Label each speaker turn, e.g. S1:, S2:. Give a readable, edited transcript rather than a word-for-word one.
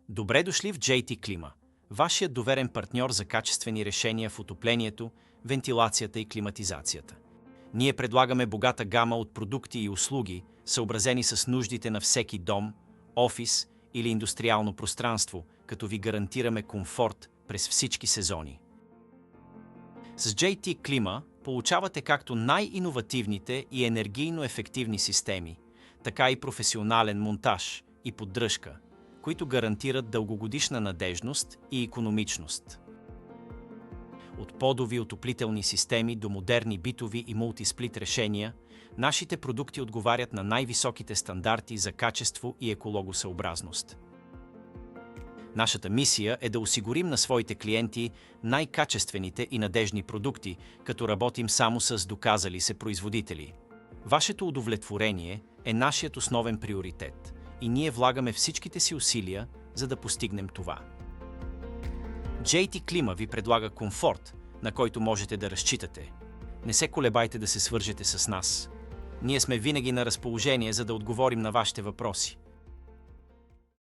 S1: Добре дошли в JT Клима, вашият доверен партньор за качествени решения в отоплението, вентилацията и климатизацията. Ние предлагаме богата гама от продукти и услуги, съобразени с нуждите на всеки дом, офис или индустриално пространство, като ви гарантираме комфорт през всички сезони. С JT Клима получавате както най-иновативните и енергийно ефективни системи, така и професионален монтаж и поддръжка, които гарантират дългогодишна надежност и икономичност. От подови отоплителни системи до модерни битови и мултисплит решения, нашите продукти отговарят на най-високите стандарти за качество и екологосъобразност. Нашата мисия е да осигурим на своите клиенти най-качествените и надежни продукти, като работим само с доказали се производители. Вашето удовлетворение е нашият основен приоритет и ние влагаме всичките си усилия, за да постигнем това. JT Клима ви предлага комфорт, на който можете да разчитате. Не се колебайте да се свържете с нас. Ние сме винаги на разположение, за да отговорим на вашите въпроси.